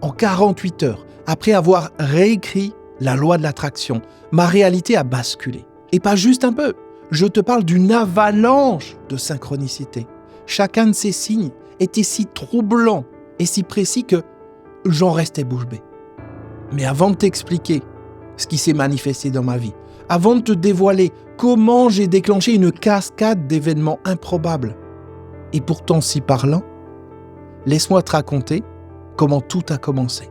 en 48 heures, après avoir réécrit la loi de l'attraction, ma réalité a basculé. Et pas juste un peu. Je te parle d'une avalanche de synchronicité. Chacun de ces signes était si troublant et si précis que j'en restais bouche bée. Mais avant de t'expliquer ce qui s'est manifesté dans ma vie, avant de te dévoiler comment j'ai déclenché une cascade d'événements improbables, et pourtant si parlant, laisse-moi te raconter comment tout a commencé.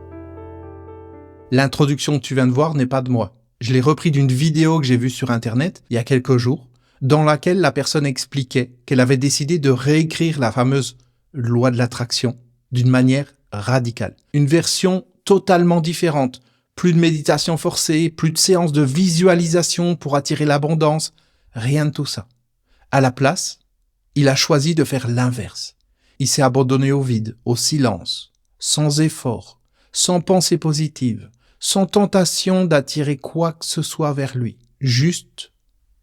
L'introduction que tu viens de voir n'est pas de moi. Je l'ai repris d'une vidéo que j'ai vue sur Internet il y a quelques jours, dans laquelle la personne expliquait qu'elle avait décidé de réécrire la fameuse loi de l'attraction d'une manière radicale. Une version totalement différente. Plus de méditation forcée, plus de séances de visualisation pour attirer l'abondance, rien de tout ça. À la place, il a choisi de faire l'inverse. Il s'est abandonné au vide, au silence, sans effort, sans pensée positive, sans tentation d'attirer quoi que ce soit vers lui. Juste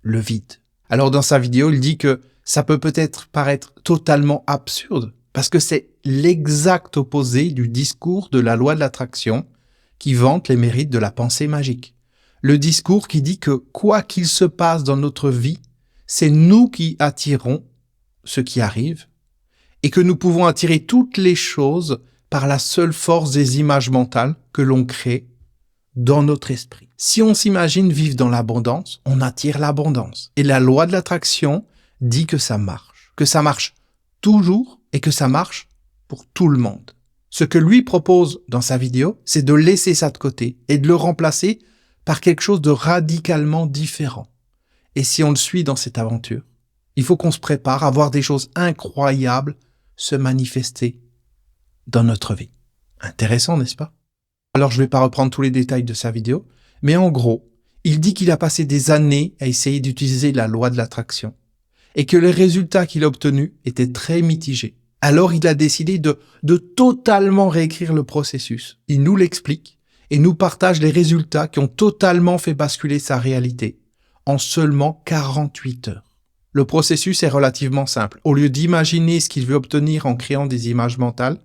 le vide. Alors dans sa vidéo, il dit que ça peut-être paraître totalement absurde, parce que c'est l'exact opposé du discours de la loi de l'attraction qui vante les mérites de la pensée magique. Le discours qui dit que quoi qu'il se passe dans notre vie, c'est nous qui attirons ce qui arrive et que nous pouvons attirer toutes les choses par la seule force des images mentales que l'on crée dans notre esprit. Si on s'imagine vivre dans l'abondance, on attire l'abondance. Et la loi de l'attraction dit que ça marche toujours et que ça marche pour tout le monde. Ce que lui propose dans sa vidéo, c'est de laisser ça de côté et de le remplacer par quelque chose de radicalement différent. Et si on le suit dans cette aventure, il faut qu'on se prépare à voir des choses incroyables se manifester dans notre vie. Intéressant, n'est-ce pas? Alors, je ne vais pas reprendre tous les détails de sa vidéo, mais en gros, il dit qu'il a passé des années à essayer d'utiliser la loi de l'attraction et que les résultats qu'il a obtenus étaient très mitigés. Alors, il a décidé de totalement réécrire le processus. Il nous l'explique et nous partage les résultats qui ont totalement fait basculer sa réalité en seulement 48 heures. Le processus est relativement simple. Au lieu d'imaginer ce qu'il veut obtenir en créant des images mentales,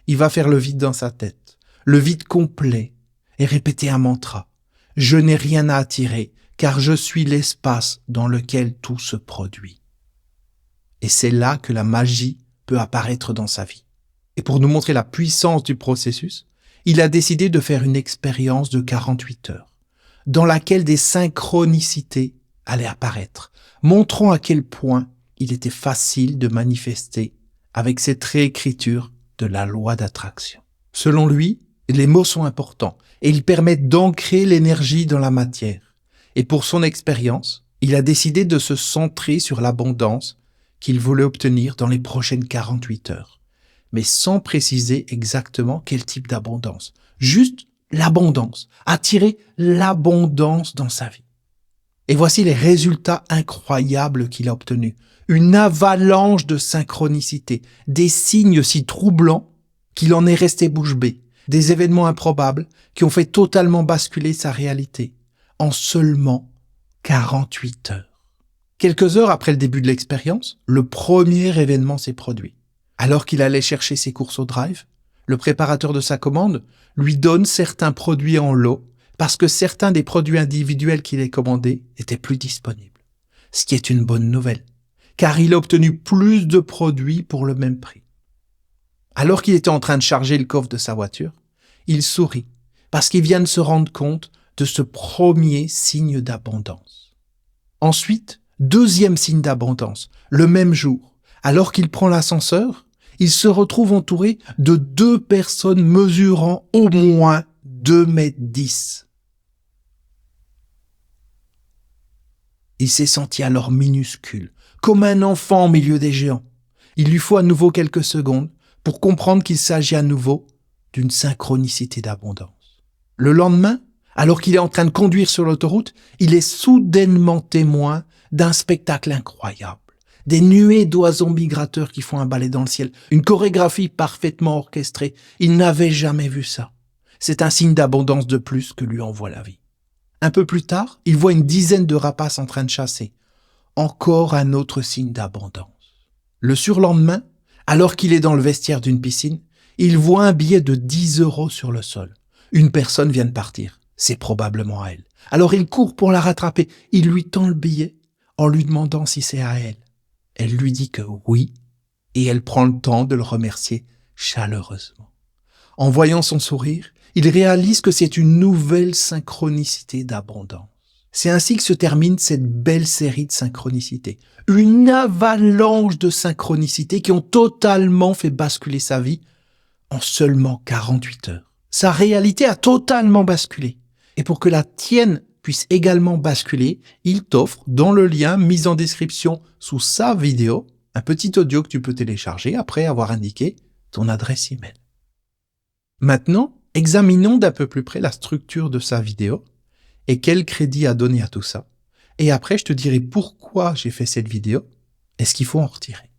il va faire le vide dans sa tête, le vide complet, et répéter un mantra. Je n'ai rien à attirer, car je suis l'espace dans lequel tout se produit. Et c'est là que la magie peut apparaître dans sa vie. Et pour nous montrer la puissance du processus, il a décidé de faire une expérience de 48 heures, dans laquelle des synchronicités allaient apparaître, montrant à quel point il était facile de manifester avec cette réécriture de la loi d'attraction. Selon lui, les mots sont importants et ils permettent d'ancrer l'énergie dans la matière. Et pour son expérience, il a décidé de se centrer sur l'abondance qu'il voulait obtenir dans les prochaines 48 heures, mais sans préciser exactement quel type d'abondance. Juste l'abondance, attirer l'abondance dans sa vie. Et voici les résultats incroyables qu'il a obtenus. Une avalanche de synchronicité, des signes si troublants qu'il en est resté bouche bée, des événements improbables qui ont fait totalement basculer sa réalité en seulement 48 heures. Quelques heures après le début de l'expérience, le premier événement s'est produit. Alors qu'il allait chercher ses courses au drive, le préparateur de sa commande lui donne certains produits en lot parce que certains des produits individuels qu'il a commandés étaient plus disponibles. Ce qui est une bonne nouvelle, car il a obtenu plus de produits pour le même prix. Alors qu'il était en train de charger le coffre de sa voiture, il sourit parce qu'il vient de se rendre compte de ce premier signe d'abondance. Ensuite, deuxième signe d'abondance, le même jour. Alors qu'il prend l'ascenseur, il se retrouve entouré de 2 personnes mesurant au moins 2,10 m. Il s'est senti alors minuscule, comme un enfant au milieu des géants. Il lui faut à nouveau quelques secondes pour comprendre qu'il s'agit à nouveau d'une synchronicité d'abondance. Le lendemain, alors qu'il est en train de conduire sur l'autoroute, il est soudainement témoin d'un spectacle incroyable. Des nuées d'oiseaux migrateurs qui font un ballet dans le ciel, une chorégraphie parfaitement orchestrée. Il n'avait jamais vu ça. C'est un signe d'abondance de plus que lui envoie la vie. Un peu plus tard, il voit une dizaine de rapaces en train de chasser. Encore un autre signe d'abondance. Le surlendemain, alors qu'il est dans le vestiaire d'une piscine, Il voit un billet de 10 € sur le sol. Une personne vient de partir. C'est probablement à elle. Alors il court pour la rattraper. Il lui tend le billet en lui demandant si c'est à elle. Elle lui dit que oui, et elle prend le temps de le remercier chaleureusement. En voyant son sourire, il réalise que c'est une nouvelle synchronicité d'abondance. C'est ainsi que se termine cette belle série de synchronicités. Une avalanche de synchronicités qui ont totalement fait basculer sa vie en seulement 48 heures. Sa réalité a totalement basculé. Et pour que la tienne puisse également basculer, il t'offre, dans le lien mis en description sous sa vidéo, un petit audio que tu peux télécharger après avoir indiqué ton adresse email. Maintenant, examinons d'un peu plus près la structure de sa vidéo et quel crédit à donner à tout ça. Et après, je te dirai pourquoi j'ai fait cette vidéo et ce qu'il faut en retirer.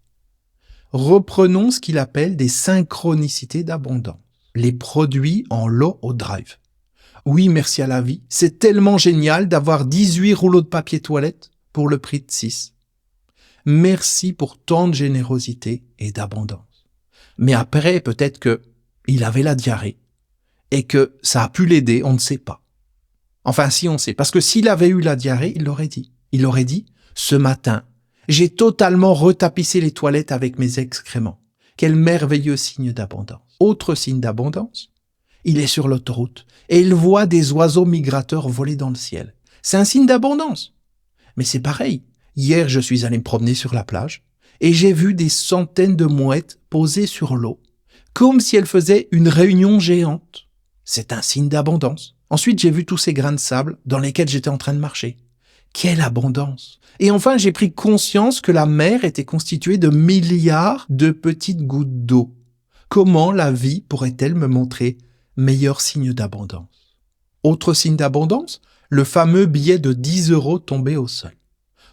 Reprenons ce qu'il appelle des synchronicités d'abondance. Les produits en lot au drive. Oui, merci à la vie. C'est tellement génial d'avoir 18 rouleaux de papier toilette pour le prix de 6. Merci pour tant de générosité et d'abondance. Mais après, peut-être que il avait la diarrhée et que ça a pu l'aider, on ne sait pas. Enfin, si on sait, parce que s'il avait eu la diarrhée, il l'aurait dit. Il aurait dit, ce matin, j'ai totalement retapissé les toilettes avec mes excréments. Quel merveilleux signe d'abondance. Autre signe d'abondance, il est sur l'autoroute et il voit des oiseaux migrateurs voler dans le ciel. C'est un signe d'abondance. Mais c'est pareil. Hier, je suis allé me promener sur la plage et j'ai vu des centaines de mouettes posées sur l'eau, comme si elles faisaient une réunion géante. C'est un signe d'abondance. Ensuite, j'ai vu tous ces grains de sable dans lesquels j'étais en train de marcher. Quelle abondance! Et enfin, j'ai pris conscience que la mer était constituée de milliards de petites gouttes d'eau. Comment la vie pourrait-elle me montrer meilleur signe d'abondance? Autre signe d'abondance, le fameux billet de 10 € tombé au sol.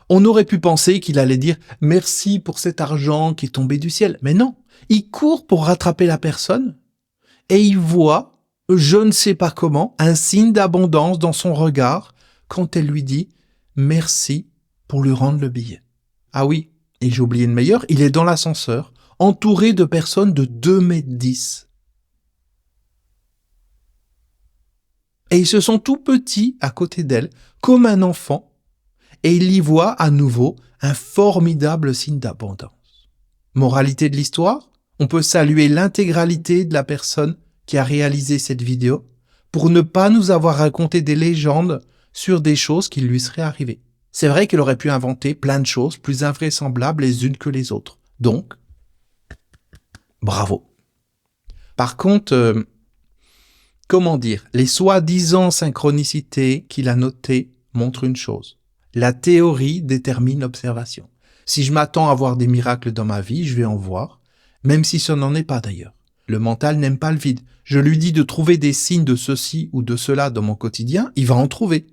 On aurait pu penser qu'il allait dire « merci pour cet argent qui est tombé du ciel ». Mais non, il court pour rattraper la personne et il voit, je ne sais pas comment, un signe d'abondance dans son regard quand elle lui dit « merci » pour lui rendre le billet. Ah oui, et j'ai oublié le meilleur, il est dans l'ascenseur, entouré de personnes de 2,10 m. Et ils se sont tout petits à côté d'elle, comme un enfant, et il y voit à nouveau un formidable signe d'abondance. Moralité de l'histoire, on peut saluer l'intégralité de la personne qui a réalisé cette vidéo pour ne pas nous avoir raconté des légendes sur des choses qui lui seraient arrivées. C'est vrai qu'elle aurait pu inventer plein de choses plus invraisemblables les unes que les autres. Donc, bravo. Par contre, comment dire, les soi-disant synchronicités qu'il a notées montrent une chose. La théorie détermine l'observation. Si je m'attends à voir des miracles dans ma vie, je vais en voir, même si ce n'en est pas d'ailleurs. Le mental n'aime pas le vide. Je lui dis de trouver des signes de ceci ou de cela dans mon quotidien, il va en trouver.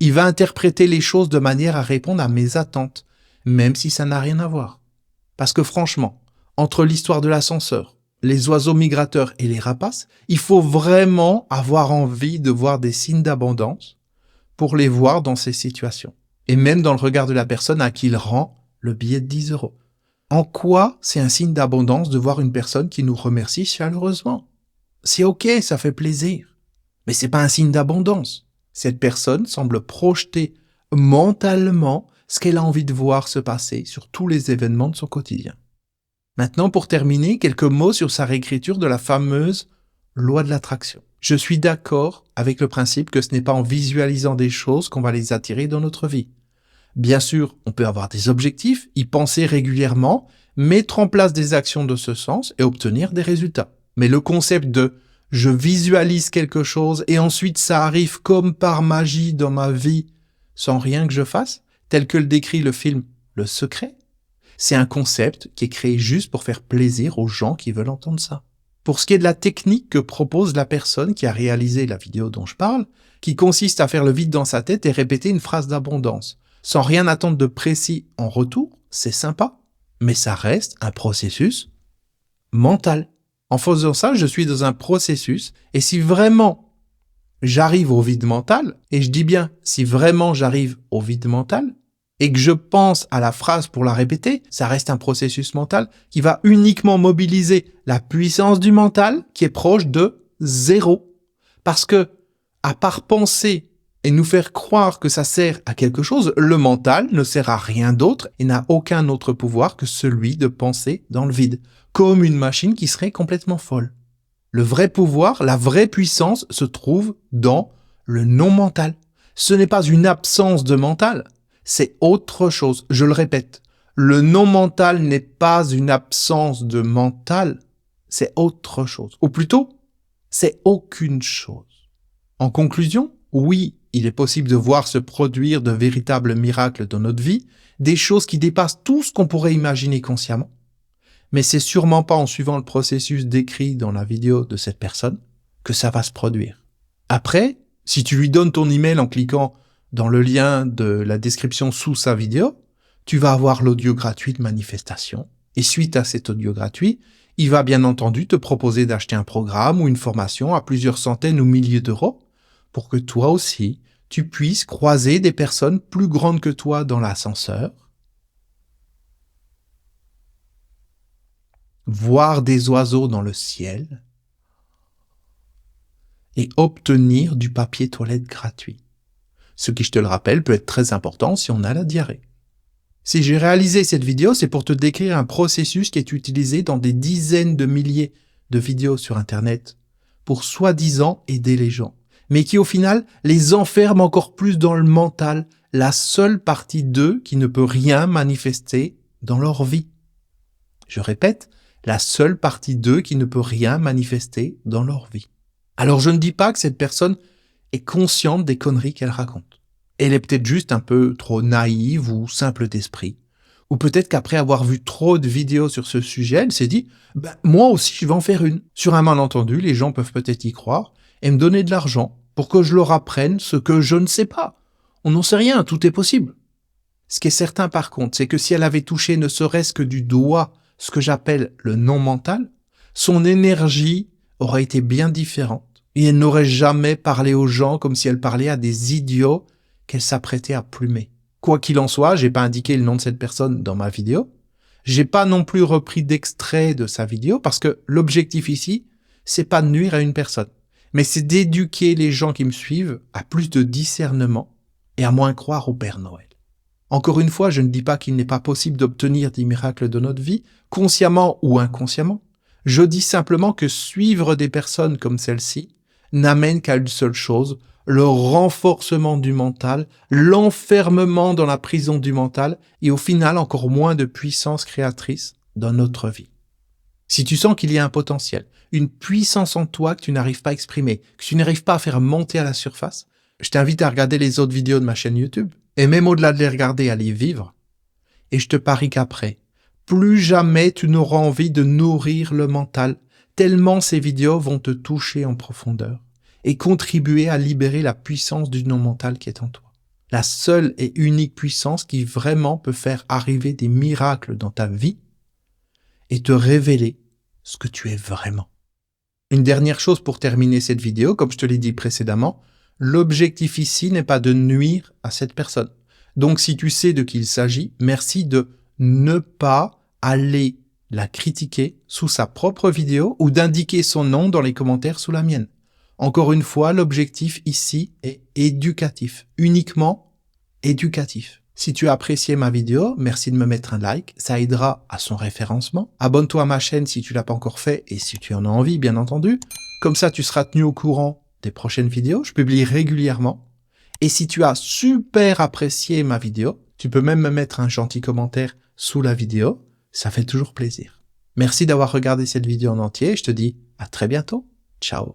Il va interpréter les choses de manière à répondre à mes attentes, même si ça n'a rien à voir. Parce que franchement, entre l'histoire de l'ascenseur, les oiseaux migrateurs et les rapaces, il faut vraiment avoir envie de voir des signes d'abondance pour les voir dans ces situations. Et même dans le regard de la personne à qui il rend le billet de 10 €. En quoi c'est un signe d'abondance de voir une personne qui nous remercie chaleureusement? C'est ok, ça fait plaisir. Mais c'est pas un signe d'abondance. Cette personne semble projeter mentalement ce qu'elle a envie de voir se passer sur tous les événements de son quotidien. Maintenant, pour terminer, quelques mots sur sa réécriture de la fameuse loi de l'attraction. Je suis d'accord avec le principe que ce n'est pas en visualisant des choses qu'on va les attirer dans notre vie. Bien sûr, on peut avoir des objectifs, y penser régulièrement, mettre en place des actions de ce sens et obtenir des résultats. Mais le concept de « je visualise quelque chose et ensuite ça arrive comme par magie dans ma vie sans rien que je fasse », tel que le décrit le film « Le Secret », c'est un concept qui est créé juste pour faire plaisir aux gens qui veulent entendre ça. Pour ce qui est de la technique que propose la personne qui a réalisé la vidéo dont je parle, qui consiste à faire le vide dans sa tête et répéter une phrase d'abondance, sans rien attendre de précis en retour, c'est sympa, mais ça reste un processus mental. En faisant ça, je suis dans un processus, et si vraiment j'arrive au vide mental, et je dis bien si vraiment j'arrive au vide mental, et que je pense à la phrase pour la répéter, ça reste un processus mental qui va uniquement mobiliser la puissance du mental qui est proche de 0. Parce que, à part penser et nous faire croire que ça sert à quelque chose, le mental ne sert à rien d'autre et n'a aucun autre pouvoir que celui de penser dans le vide, comme une machine qui serait complètement folle. Le vrai pouvoir, la vraie puissance se trouve dans le non-mental. Ce n'est pas une absence de mental, c'est autre chose. Je le répète, le non-mental n'est pas une absence de mental, c'est autre chose. Ou plutôt, c'est aucune chose. En conclusion, oui, il est possible de voir se produire de véritables miracles dans notre vie, des choses qui dépassent tout ce qu'on pourrait imaginer consciemment. Mais c'est sûrement pas en suivant le processus décrit dans la vidéo de cette personne que ça va se produire. Après, si tu lui donnes ton email en cliquant dans le lien de la description sous sa vidéo, tu vas avoir l'audio gratuit de manifestation. Et suite à cet audio gratuit, il va bien entendu te proposer d'acheter un programme ou une formation à plusieurs centaines ou milliers d'euros pour que toi aussi, tu puisses croiser des personnes plus grandes que toi dans l'ascenseur, voir des oiseaux dans le ciel et obtenir du papier toilette gratuit. Ce qui, je te le rappelle, peut être très important si on a la diarrhée. Si j'ai réalisé cette vidéo, c'est pour te décrire un processus qui est utilisé dans des dizaines de milliers de vidéos sur Internet pour soi-disant aider les gens, mais qui au final les enferme encore plus dans le mental, la seule partie d'eux qui ne peut rien manifester dans leur vie. Je répète, la seule partie d'eux qui ne peut rien manifester dans leur vie. Alors je ne dis pas que cette personne est consciente des conneries qu'elle raconte. Elle est peut-être juste un peu trop naïve ou simple d'esprit. Ou peut-être qu'après avoir vu trop de vidéos sur ce sujet, elle s'est dit « moi aussi je vais en faire une ». Sur un malentendu, les gens peuvent peut-être y croire et me donner de l'argent pour que je leur apprenne ce que je ne sais pas. On n'en sait rien, tout est possible. Ce qui est certain par contre, c'est que si elle avait touché ne serait-ce que du doigt ce que j'appelle le non-mental, son énergie aurait été bien différente. Et elle n'aurait jamais parlé aux gens comme si elle parlait à des idiots qu'elle s'apprêtait à plumer. Quoi qu'il en soit, j'ai pas indiqué le nom de cette personne dans ma vidéo. J'ai pas non plus repris d'extrait de sa vidéo parce que l'objectif ici, c'est pas de nuire à une personne, mais c'est d'éduquer les gens qui me suivent à plus de discernement et à moins croire au Père Noël. Encore une fois, je ne dis pas qu'il n'est pas possible d'obtenir des miracles de notre vie, consciemment ou inconsciemment. Je dis simplement que suivre des personnes comme celle-ci n'amène qu'à une seule chose, le renforcement du mental, l'enfermement dans la prison du mental et au final encore moins de puissance créatrice dans notre vie. Si tu sens qu'il y a un potentiel, une puissance en toi que tu n'arrives pas à exprimer, que tu n'arrives pas à faire monter à la surface, je t'invite à regarder les autres vidéos de ma chaîne YouTube et même au-delà de les regarder, à les vivre. Et je te parie qu'après, plus jamais tu n'auras envie de nourrir le mental, tellement ces vidéos vont te toucher en profondeur et contribuer à libérer la puissance du non-mental qui est en toi. La seule et unique puissance qui vraiment peut faire arriver des miracles dans ta vie et te révéler ce que tu es vraiment. Une dernière chose pour terminer cette vidéo, comme je te l'ai dit précédemment, l'objectif ici n'est pas de nuire à cette personne. Donc si tu sais de qui il s'agit, merci de ne pas aller la critiquer sous sa propre vidéo ou d'indiquer son nom dans les commentaires sous la mienne. Encore une fois, l'objectif ici est éducatif, uniquement éducatif. Si tu as apprécié ma vidéo, merci de me mettre un like, ça aidera à son référencement. Abonne-toi à ma chaîne si tu l'as pas encore fait et si tu en as envie, bien entendu. Comme ça, tu seras tenu au courant des prochaines vidéos. Je publie régulièrement. Et si tu as super apprécié ma vidéo, tu peux même me mettre un gentil commentaire sous la vidéo. Ça fait toujours plaisir. Merci d'avoir regardé cette vidéo en entier. Je te dis à très bientôt. Ciao.